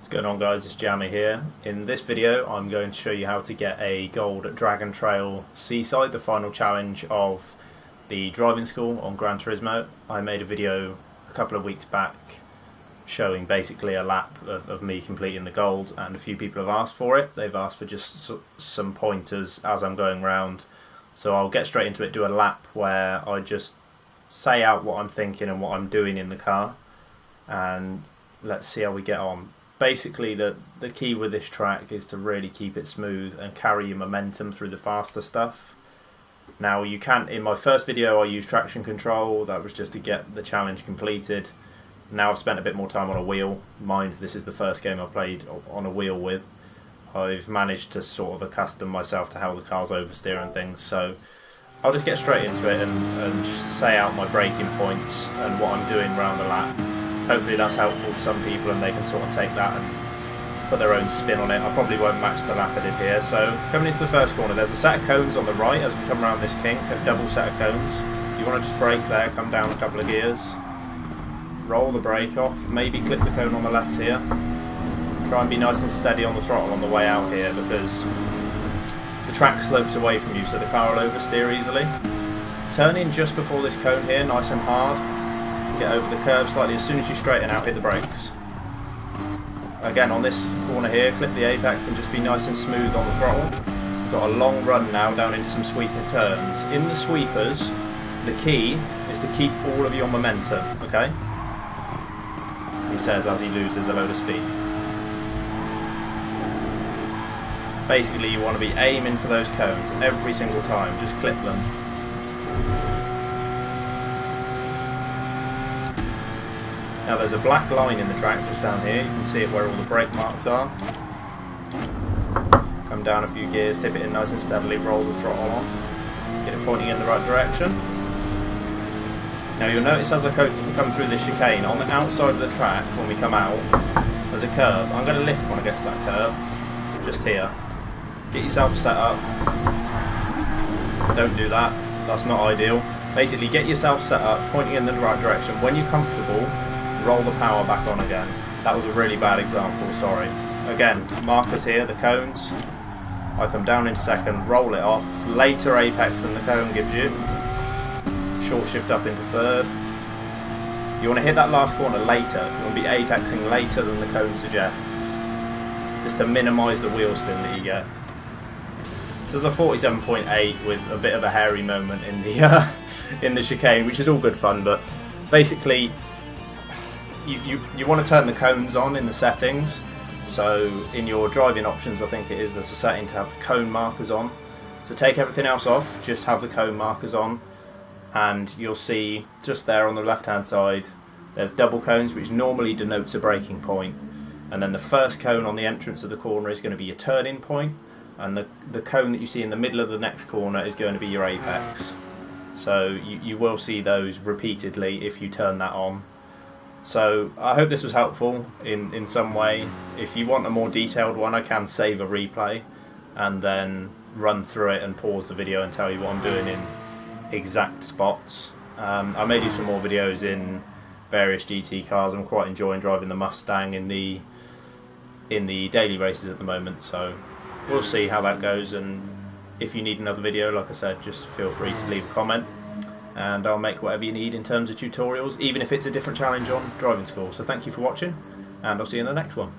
What's going on, guys? It's Jammy here. In this video I'm going to show you how to get a gold Dragon Trail Seaside, the final challenge of the driving school on Gran Turismo. I made a video a couple of weeks back showing basically a lap of me completing the gold, and a few people have asked for it. They've asked for just some pointers as I'm going round, so I'll get straight into it, do a lap where I just say out what I'm thinking and what I'm doing in the car, and let's see how we get on. Basically the key with this track is to really keep it smooth and carry your momentum through the faster stuff. Now you can, in my first video I used traction control, that was just to get the challenge completed. Now I've spent a bit more time on a wheel. Mind, this is the first game I've played on a wheel with. I've managed to sort of accustom myself to how the car's oversteer and things, so I'll just get straight into it and just say out my braking points and what I'm doing around the lap. Hopefully that's helpful to some people and they can sort of take that and put their own spin on it. I probably won't match the lap I did here. So coming into the first corner, there's a set of cones on the right as we come around this kink, a double set of cones. You want to just brake there, come down a couple of gears, roll the brake off, maybe clip the cone on the left here. Try and be nice and steady on the throttle on the way out here, because the track slopes away from you so the car will oversteer easily. Turn in just before this cone here, nice and hard. Get over the curb slightly. As soon as you straighten out, hit the brakes. Again on this corner here, clip the apex and just be nice and smooth on the throttle. Got a long run now down into some sweeper turns. In the sweepers, the key is to keep all of your momentum, okay? He says as he loses a load of speed. Basically you want to be aiming for those cones every single time, just clip them. Now there's a black line in the track just down here, you can see it where all the brake marks are. Come down a few gears, tip it in nice and steadily, roll the throttle on, get it pointing in the right direction. Now you'll notice as I come through this chicane, on the outside of the track when we come out, there's a curve. I'm going to lift when I get to that curve, just here. Get yourself set up, don't do that, that's not ideal. Basically get yourself set up, pointing in the right direction. When you're comfortable, roll the power back on again. That was a really bad example, sorry. Again, markers here, the cones. I come down in second, roll it off. Later apex than the cone gives you. Short shift up into third. You want to hit that last corner later. You want to be apexing later than the cone suggests. Just to minimise the wheel spin that you get. So there's a 47.8 with a bit of a hairy moment in the chicane, which is all good fun, but basically you want to turn the cones on in the settings. So in your driving options, I think it is, there's a setting to have the cone markers on. So take everything else off, just have the cone markers on, and you'll see just there on the left hand side there's double cones, which normally denotes a braking point, and then the first cone on the entrance of the corner is going to be your turning point, and the cone that you see in the middle of the next corner is going to be your apex. So you will see those repeatedly if you turn that on. So I hope this was helpful in some way. If you want a more detailed one, I can save a replay and then run through it and pause the video and tell you what I'm doing in exact spots. I may do some more videos in various GT cars. I'm quite enjoying driving the Mustang in the daily races at the moment, so we'll see how that goes. And if you need another video, like I said, just feel free to leave a comment and I'll make whatever you need in terms of tutorials, even if it's a different challenge on driving school. So thank you for watching, and I'll see you in the next one.